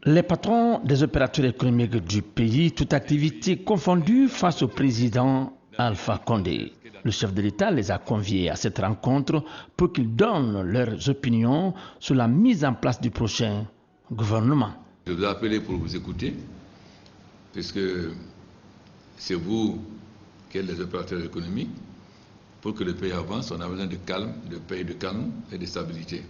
Les patrons des opérateurs économiques du pays, toute activité confondue, face au président Alpha Condé. Le chef de l'État les a conviés à cette rencontre pour qu'ils donnent leurs opinions sur la mise en place du prochain gouvernement. Je vous ai appelé pour vous écouter, puisque c'est vous qui êtes les opérateurs économiques. Pour que le pays avance, on a besoin de calme, de paix, de calme et de stabilité,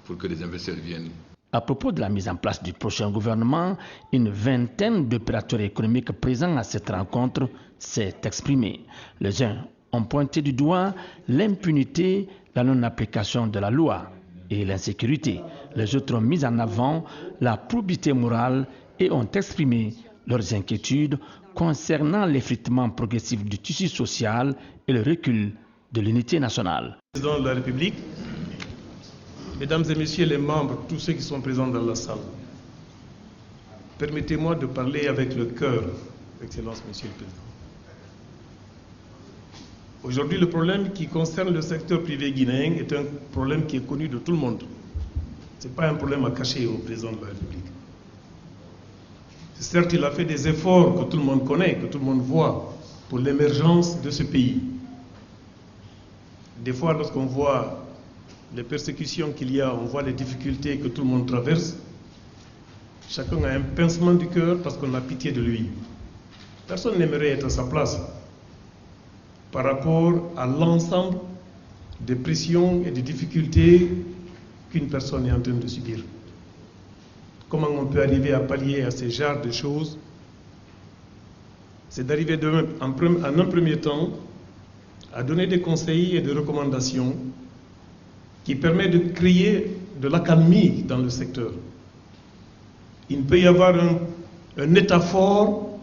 pour que les investisseurs viennent. À propos de la mise en place du prochain gouvernement, une vingtaine d'opérateurs économiques présents à cette rencontre s'est exprimée. Les uns ont pointé du doigt l'impunité, la non-application de la loi et l'insécurité. Les autres ont mis en avant la probité morale et ont exprimé leurs inquiétudes concernant l'effritement progressif du tissu social et le recul de l'unité nationale. Président de la République, Mesdames et Messieurs les membres, tous ceux qui sont présents dans la salle, permettez-moi de parler avec le cœur, Excellence Monsieur le Président. Aujourd'hui, le problème qui concerne le secteur privé guinéen est un problème qui est connu de tout le monde. Ce n'est pas un problème à cacher au Président de la République. Certes, il a fait des efforts que tout le monde connaît, que tout le monde voit, pour l'émergence de ce pays. Des fois, lorsqu'on voit les persécutions qu'il y a, on voit les difficultés que tout le monde traverse, chacun a un pincement du cœur parce qu'on a pitié de lui. Personne n'aimerait être à sa place par rapport à l'ensemble des pressions et des difficultés qu'une personne est en train de subir. Comment on peut arriver à pallier à ces genres de choses? C'est d'arriver en un premier temps à donner des conseils et des recommandations qui permettent de créer de l'accalmie dans le secteur. Il ne peut y avoir un état fort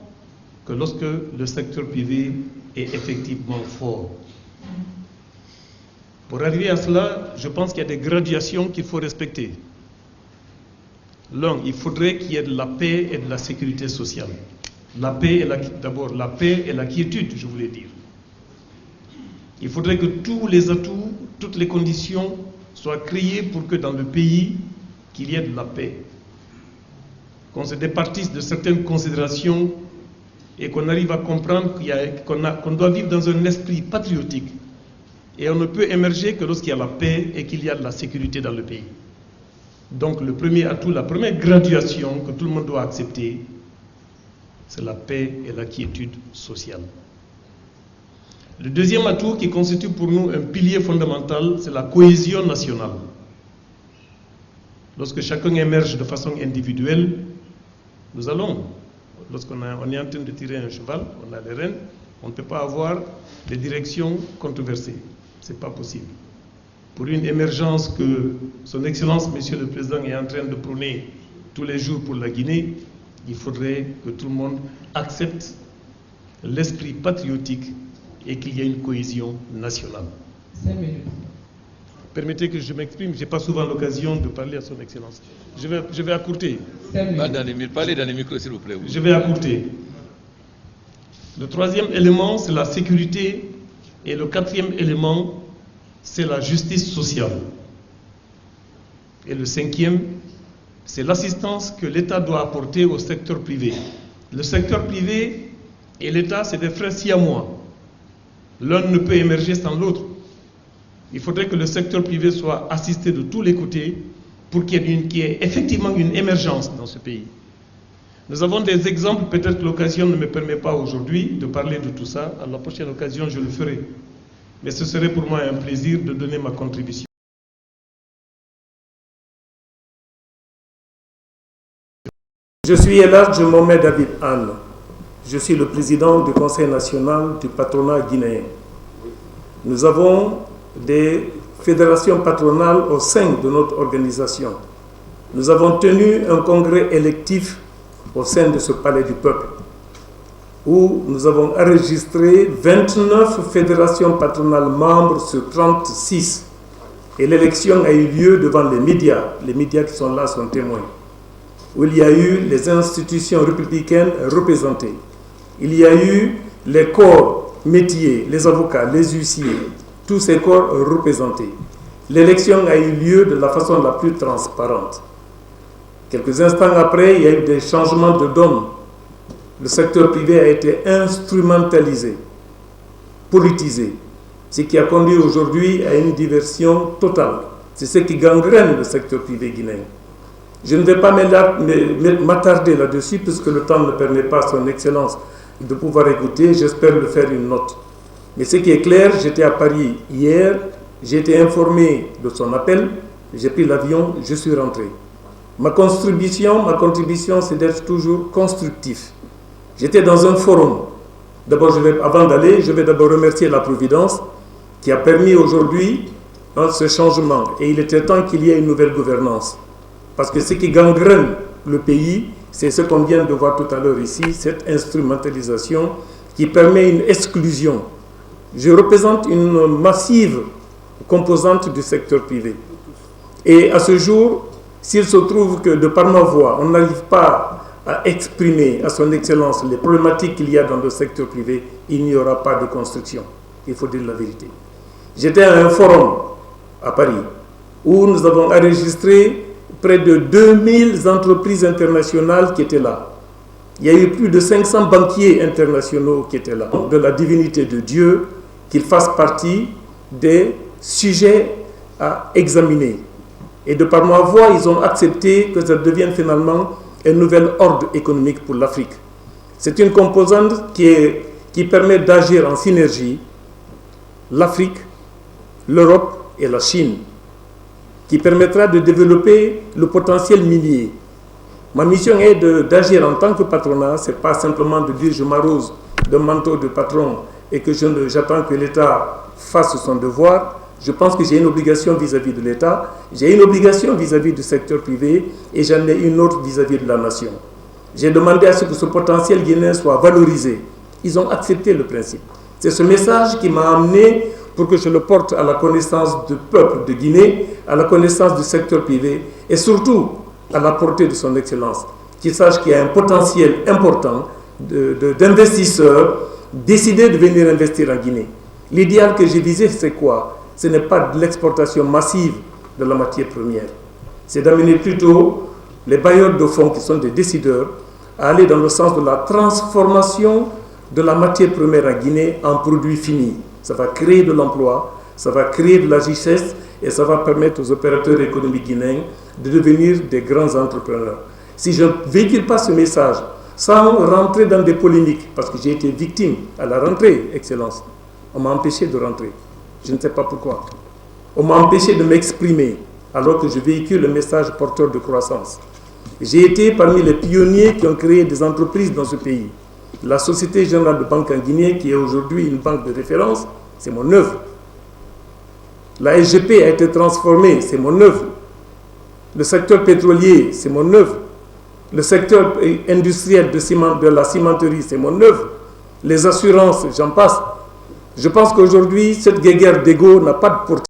que lorsque le secteur privé est effectivement fort. Pour arriver à cela, je pense qu'il y a des graduations qu'il faut respecter. L'un, il faudrait qu'il y ait de la paix et de la sécurité sociale. La paix, d'abord, la paix et la quiétude, je voulais dire. Il faudrait que tous les atouts, toutes les conditions soient créées pour que dans le pays, qu'il y ait de la paix. Qu'on se départisse de certaines considérations et qu'on arrive à comprendre qu'on doit vivre dans un esprit patriotique. Et on ne peut émerger que lorsqu'il y a la paix et qu'il y a de la sécurité dans le pays. Donc le premier atout, la première graduation que tout le monde doit accepter, c'est la paix et la quiétude sociale. Le deuxième atout qui constitue pour nous un pilier fondamental, c'est la cohésion nationale. Lorsque chacun émerge de façon individuelle, nous allons, lorsqu'on est en train de tirer un cheval, on a les rênes, on ne peut pas avoir des directions controversées. Ce n'est pas possible. Pour une émergence que son Excellence, Monsieur le Président, est en train de prôner tous les jours pour la Guinée, il faudrait que tout le monde accepte l'esprit patriotique et qu'il y ait une cohésion nationale. 5 minutes. Permettez que je m'exprime, je n'ai pas souvent l'occasion de parler à son Excellence. Je vais accourter. 5 minutes. Parlez dans les micros, s'il vous plaît. Je vais accourter. Le troisième élément, c'est la sécurité. Et le quatrième élément, c'est la justice sociale. Et le cinquième, c'est l'assistance que l'État doit apporter au secteur privé. Le secteur privé et l'État, c'est des frères siamois. L'un ne peut émerger sans l'autre. Il faudrait que le secteur privé soit assisté de tous les côtés pour qu'il y ait effectivement une émergence dans ce pays. Nous avons des exemples, peut-être que l'occasion ne me permet pas aujourd'hui de parler de tout ça. À la prochaine occasion, je le ferai. Mais ce serait pour moi un plaisir de donner ma contribution. Je suis Eladj Mohamed Habib Anne. Je suis le président du Conseil national du patronat guinéen. Nous avons des fédérations patronales au sein de notre organisation. Nous avons tenu un congrès électif au sein de ce palais du peuple, où nous avons enregistré 29 fédérations patronales membres sur 36. Et l'élection a eu lieu devant les médias qui sont là sont témoins, où il y a eu les institutions républicaines représentées. Il y a eu les corps métiers, les avocats, les huissiers, tous ces corps représentés. L'élection a eu lieu de la façon la plus transparente. Quelques instants après, il y a eu des changements de donne. Le secteur privé a été instrumentalisé, politisé, ce qui a conduit aujourd'hui à une diversion totale. C'est ce qui gangrène le secteur privé guinéen. Je ne vais pas m'attarder là-dessus puisque le temps ne permet pas à son Excellence de pouvoir écouter. J'espère le faire une note. Mais ce qui est clair, j'étais à Paris hier, j'ai été informé de son appel, j'ai pris l'avion, je suis rentré. Ma contribution, c'est d'être toujours constructif. J'étais dans un forum. D'abord, avant d'aller, je vais d'abord remercier la Providence qui a permis aujourd'hui ce changement. Et il était temps qu'il y ait une nouvelle gouvernance. Parce que ce qui gangrène le pays, c'est ce qu'on vient de voir tout à l'heure ici, cette instrumentalisation qui permet une exclusion. Je représente une massive composante du secteur privé. Et à ce jour, s'il se trouve que de par ma voix, on n'arrive pas à exprimer à son Excellence les problématiques qu'il y a dans le secteur privé, il n'y aura pas de construction. Il faut dire la vérité. J'étais à un forum à Paris où nous avons enregistré près de 2000 entreprises internationales qui étaient là. Il y a eu plus de 500 banquiers internationaux qui étaient là. De la divinité de Dieu, qu'ils fassent partie des sujets à examiner. Et de par ma voix, ils ont accepté que ça devienne finalement un nouvel ordre économique pour l'Afrique. C'est une composante qui permet d'agir en synergie l'Afrique, l'Europe et la Chine, qui permettra de développer le potentiel minier. Ma mission est d'agir en tant que patronat, ce n'est pas simplement de dire je m'arrose d'un manteau de patron et que j'attends que l'État fasse son devoir. Je pense que j'ai une obligation vis-à-vis de l'État, j'ai une obligation vis-à-vis du secteur privé et j'en ai une autre vis-à-vis de la nation. J'ai demandé à ce que ce potentiel guinéen soit valorisé. Ils ont accepté le principe. C'est ce message qui m'a amené pour que je le porte à la connaissance du peuple de Guinée, à la connaissance du secteur privé et surtout à la portée de son Excellence, qu'il sache qu'il y a un potentiel important d'investisseurs décidés de venir investir en Guinée. L'idéal que j'ai visé, c'est quoi? Ce n'est pas de l'exportation massive de la matière première. C'est d'amener plutôt les bailleurs de fonds qui sont des décideurs à aller dans le sens de la transformation de la matière première en Guinée en produit fini. Ça va créer de l'emploi, ça va créer de la richesse et ça va permettre aux opérateurs économiques guinéens de devenir des grands entrepreneurs. Si je ne véhicule pas ce message sans rentrer dans des polémiques, parce que j'ai été victime à la rentrée, Excellence, on m'a empêché de rentrer. Je ne sais pas pourquoi. On m'a empêché de m'exprimer alors que je véhicule le message porteur de croissance. J'ai été parmi les pionniers qui ont créé des entreprises dans ce pays. La Société Générale de Banque en Guinée, qui est aujourd'hui une banque de référence, c'est mon œuvre. La SGP a été transformée, c'est mon œuvre. Le secteur pétrolier, c'est mon œuvre. Le secteur industriel de la cimenterie, c'est mon œuvre. Les assurances, j'en passe. Je pense qu'aujourd'hui, cette guéguerre d'ego n'a pas de portée.